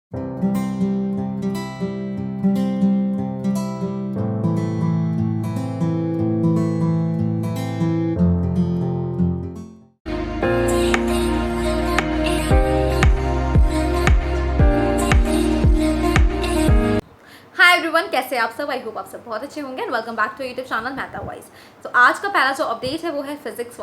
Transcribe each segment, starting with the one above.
Hi everyone, कैसे हैं आप सब। आई होप आप सब बहुत अच्छे होंगे and welcome back to YouTube channel Mehta voice. तो आज का पहला जो अपडेट है वो है फिजिक्स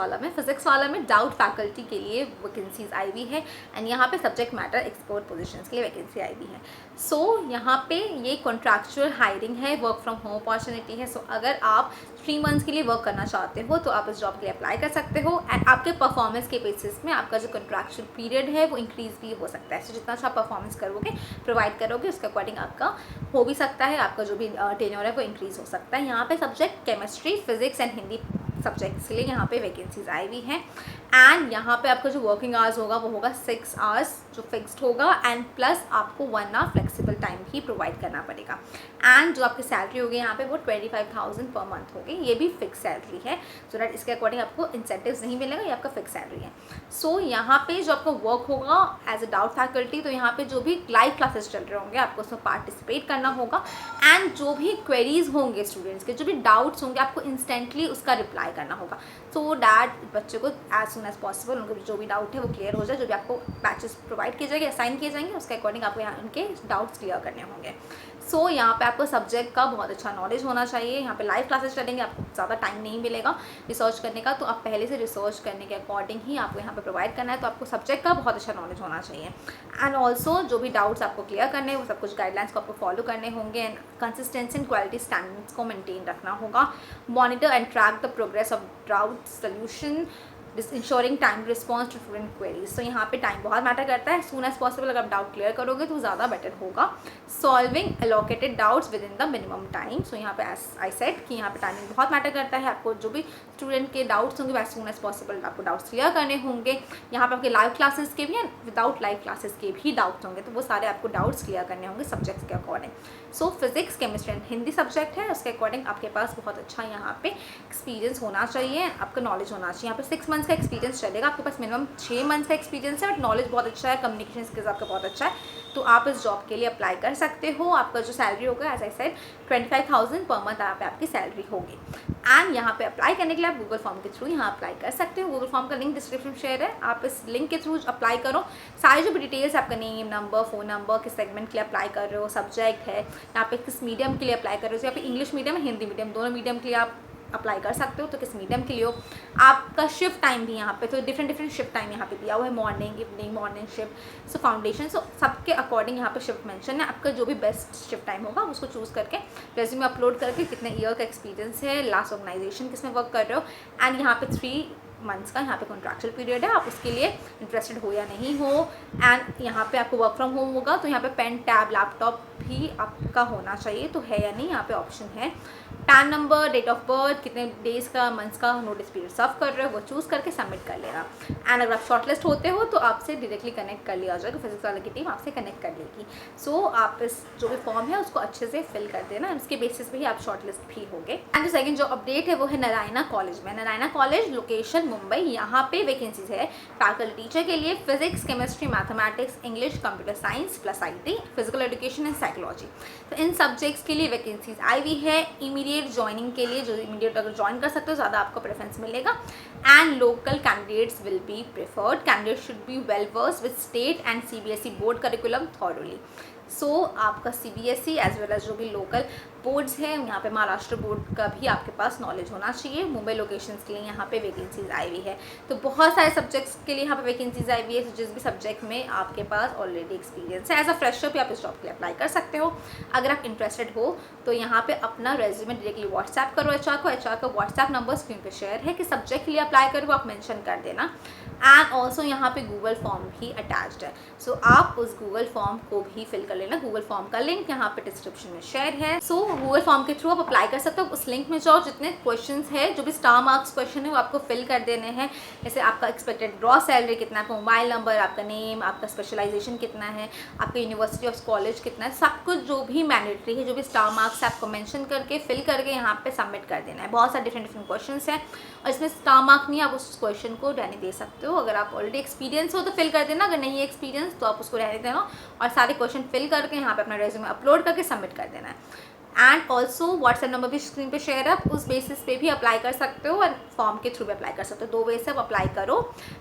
वाला में डाउट फैकल्टी के लिए वैकेंसीज आई हुई है एंड यहाँ पे सब्जेक्ट मैटर एक्सपर्ट पोजीशंस के लिए वैकेंसी आई हुई है। सो यहाँ पे ये कॉन्ट्रैक्चुअल हायरिंग है, वर्क फ्रॉम होम अपॉर्चुनिटी है। सो अगर आप 3 मंथ्स के लिए वर्क करना चाहते हो तो आप इस जॉब के लिए अप्लाई कर सकते हो एंड आपके परफॉर्मेंस के बेसिस में आपका जो कॉन्ट्रैक्चुअल पीरियड है वो इंक्रीज भी हो सकता है। सो जितना अच्छा परफॉर्मेंस करोगे, प्रोवाइड करोगे, उसके अकॉर्डिंग आपका हो भी सकता है, आपका जो भी टेन्योर है वो इंक्रीज हो सकता है। यहाँ पे subject chemistry, physics and Hindi subjects के लिए यहाँ पे वैकेंसीज आई हुई हैं एंड यहाँ पे आपका जो वर्किंग आवर्स होगा वो होगा 6 आवर्स जो फिक्स्ड होगा एंड प्लस आपको 1 आवर फ्लेक्सिबल टाइम ही प्रोवाइड करना पड़ेगा एंड जो आपकी सैलरी होगी यहाँ पे वो 25,000 पर मंथ होगी। ये भी फिक्स सैलरी है, सो दैट इसके अकॉर्डिंग आपको इंसेंटिव्स नहीं मिलेगा, ये आपका फिक्स सैलरी है। सो यहाँ पे जो आपका वर्क होगा एज अ डाउट फैकल्टी, तो यहाँ पे जो भी लाइव क्लासेस चल रहे होंगे आपको उसमें पार्टिसिपेट करना होगा एंड जो भी क्वेरीज होंगे स्टूडेंट्स के, जो भी डाउट्स होंगे, आपको इंस्टेंटली उसका रिप्लाई करना होगा सो दैट बच्चे को एज सुन एज पॉसिबल उनके जो भी डाउट है वो क्लियर हो जाए। जो भी आपको बैचेस प्रोवाइड किए जाएंगे, असाइन किए जाएंगे, उसके अकॉर्डिंग आपको यहाँ उनके डाउट्स क्लियर करने होंगे। सो यहाँ पे आपको सब्जेक्ट का बहुत अच्छा नॉलेज होना चाहिए। यहाँ पे लाइव क्लासेस चलेंगे, आपको ज़्यादा टाइम नहीं मिलेगा रिसर्च करने का, तो आप पहले से रिसर्च करने के अकॉर्डिंग ही आपको यहाँ पे प्रोवाइड करना है। तो आपको सब्जेक्ट का बहुत अच्छा नॉलेज होना चाहिए एंड ऑल्सो जो भी डाउट्स आपको क्लियर करने हैं वो सब कुछ गाइडलाइंस को आपको फॉलो करने होंगे and consistency and quality standards को मेंटेन रखना होगा। Monitor and track the progress of doubt solution, ensuring time response to student queries. तो यहाँ पे टाइम बहुत मैटर करता है। सून एज पॉसिबल अगर आप डाउट क्लियर करोगे तो ज़्यादा बेटर होगा। Solving allocated doubts within the minimum time. So यहाँ पे एज आई सेड कि यहाँ पे टाइमिंग बहुत मैटर करता है। आपको जो भी स्टूडेंट के डाउट्स होंगे एज सून एज पॉसिबल आपको डाउट्स क्लियर करने होंगे। यहाँ पे आपके लाइव क्लासेस के भी एंड विदाउट लाइव क्लासेस के भी डाउट्स होंगे, तो वो सारे आपको डाउट्स क्लियर करने होंगे सब्जेक्ट्स के according. So physics, chemistry and Hindi subject है, उसके अकॉर्डिंग आपके पास बहुत अच्छा यहाँ पे एक्सपीरियंस होना चाहिए, आपका नॉलेज होना चाहिए। यहाँ पे 6 मंथ्स का एक्सपीरियंस चलेगा, आपके पास मिनिमम 6 मंथ्स का एक्सपीरियंस है बट नॉलेज बहुत अच्छा है, कम्युनिकेशन स्किल्स आपका बहुत अच्छा है, तो आप इस जॉब के लिए अप्लाई कर सकते हो। आपका जो सैलरी होगा as I said 25,000 per month यहाँ पे आपकी सैलरी होगी एंड यहाँ पे अप्लाई करने के लिए आप गूगल फॉर्म के थ्रू यहाँ अप्लाई कर सकते हो। गूगल फॉर्म का लिंक डिस्क्रिप्शन शेयर है, आप इस लिंक के थ्रू अप्लाई करो। सारी जो भी डिटेल्स, आपका नेम, नंबर, फ़ोन नंबर, किस सेगमेंट के लिए अप्लाई कर रहे हो, सब्जेक्ट है, यहाँ पे किस मीडियम के लिए अप्लाई कर रहे हो, यहाँ पे इंग्लिश मीडियम, हिंदी मीडियम, दोनों मीडियम के लिए आप अप्लाई कर सकते हो, तो किस मीडियम के लिए हो। आपका शिफ्ट टाइम भी यहाँ पे तो डिफरेंट शिफ्ट टाइम यहाँ पे दिया हुआ है, मॉर्निंग, इवनिंग, मॉर्निंग शिफ्ट, सो फाउंडेशन, सो सबके अकॉर्डिंग यहाँ पे शिफ्ट मेंशन है। आपका जो भी बेस्ट शिफ्ट टाइम होगा उसको चूज़ करके रेज्यूमे अपलोड करके कितने ईयर का एक्सपीरियंस है, लास्ट ऑर्गेनाइजेशन किसमें वर्क कर रहे हो एंड यहाँ पे 3 मंथ्स का यहाँ पे कॉन्ट्रैक्चुअल पीरियड है, आप उसके लिए इंटरेस्टेड हो या नहीं हो एंड यहाँ पे आपको वर्क फ्रॉम होम होगा, तो यहाँ पे पेन, टैब, लैपटॉप भी आपका होना चाहिए, तो है या नहीं यहाँ पे ऑप्शन है। PAN number, date of birth, कितने डेज़ का, मंथ्स का नोटिस पीरियड सर्व कर रहे हो वो चूज़ करके सबमिट कर लेना एंड अगर आप शॉर्टलिस्ट होते हो तो आपसे डायरेक्टली कनेक्ट कर लिया जाएगा, फिजिक्स वाले की टीम आपसे कनेक्ट कर लेगी। सो आप इस जो भी फॉर्म है उसको अच्छे से फिल कर देना, उसके बेसिस पे ही आप शॉर्टलिस्ट भी होंगे। एंड जो सेकंड जो अपडेट है वो है नारायणा कॉलेज में। नारायणा कॉलेज लोकेशन मुंबई, यहाँ पे वैकेंसीज है फैकल्टी टीचर के लिए, physics, chemistry, mathematics, English, computer science plus IT, physical education and psychology. तो इन सब्जेक्ट्स के लिए वैकेंसीज आई हुई है। इमीडिएट ज्वाइनिंग के लिए जो इमीडिएट अगर ज्वाइन कर सकते हो ज़्यादा आपको प्रेफरेंस मिलेगा and local candidates will be preferred. Candidate should be well versed with state and CBSE board curriculum thoroughly. So आपका CBSE एज वेल एज जो भी लोकल बोर्ड्स हैं, यहाँ पे महाराष्ट्र बोर्ड का भी आपके पास नॉलेज होना चाहिए। मुंबई लोकेशंस के लिए यहाँ पे वैकेंसीज आई हुई है, तो बहुत सारे सब्जेक्ट्स के लिए यहाँ पे वैकेंसीज आई हुई है। जिस भी सब्जेक्ट में आपके पास ऑलरेडी एक्सपीरियंस है, एज अ फ्रेशर भी आप इस जॉब के लिए अप्लाई कर सकते हो। अगर आप इंटरेस्टेड हो तो यहाँ पे अपना रेज्यूमे डायरेक्टली व्हाट्सएप करो HR को। HR का व्हाट्सएप नंबर स्क्रीन पे शेयर है, कि सब्जेक्ट के लिए अप्लाई करो आप मेंशन कर देना एंड ऑल्सो यहाँ पे गूगल फॉर्म भी अटैच्ड है, सो आप उस गूगल फॉर्म को भी फिल कर लेना। गूगल फॉर्म का लिंक यहाँ पे डिस्क्रिप्शन में शेयर है, सो गूगल फॉर्म के थ्रू आप अप्लाई कर सकते हो। उस लिंक में जाओ, जितने क्वेश्चंस है, जो भी स्टार मार्क्स क्वेश्चन है वो आपको फिल कर देने हैं। जैसे आपका एक्सपेक्टेड ग्रॉस सैलरी कितना है, आपका मोबाइल नंबर, आपका नेम, आपका स्पेशलाइजेशन कितना है, आपका यूनिवर्सिटी ऑफ कॉलेज कितना है, सब कुछ जो भी मैंडेटरी है, जो भी स्टार मार्क्स आपको मेंशन करके फिल करके यहाँ पे सबमिट कर देना है। बहुत सारे डिफरेंट क्वेश्चन है और इसमें स्टार मार्क नहीं, आप उस क्वेश्चन को रहने दे सकते हो दो। अगर आप ऑलरेडी एक्सपीरियंस हो तो फिल कर देना, अगर नहीं है एक्सपीरियंस तो आप उसको रहने देना और सारे क्वेश्चन फिल करके यहाँ पे अपना रेज्यूमे अपलोड करके सबमिट कर देना है। एंड ऑल्सो व्हाट्सएप नंबर भी स्क्रीन पे शेयर है, उस बेसिस पे भी अप्लाई कर सकते हो और फॉर्म के थ्रू भी अप्लाई कर सकते हो। 2 वे से आप अप्लाई करो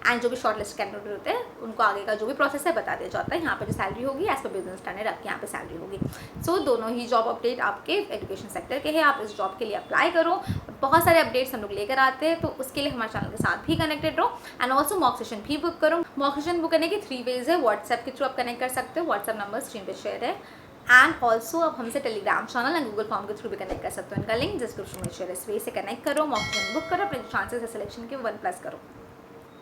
एंड जो भी शॉर्ट लिस्ट कैंडिडेट होते हैं उनको आगे का जो भी प्रोसेस है बता दिया जाता है। यहाँ पे जो सैलरी होगी एज पर बिजनेस स्टैंडर्ड आपकी यहाँ पे सैलरी होगी। सो दोनों ही जॉब अपडेट आपके एजुकेशन सेक्टर के हैं, आप इस जॉब के लिए अप्लाई करो। बहुत सारे अपडेट्स हम लोग लेकर आते हैं, तो उसके लिए हमारे चैनल के साथ भी कनेक्टेड रहो। एंड ऑल्सो मॉक सेशन भी बुक करो। मॉक सेशन बुक करने के 3 वेज है, व्हाट्सएप के थ्रू आप कनेक्ट कर सकते हो, व्हाट्सएप नंबर स्क्रीन पे शेयर है। एंड ऑल्सो आप हमसे Telegram channel and Google form के थ्रू भी कनेक्ट कर सकते हो, इनका लिंक डिस्क्रिप्शन में शेयर है। इस वे से कनेक्ट करो, मॉक सेशन बुक करो, अपने चांसेस है सिलेक्शन के 1+ करो।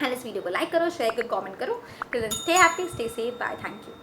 एंड इस वीडियो को लाइक करो, शेयर करो, कमेंट करो। Till then stay happy, stay safe, bye, thank you.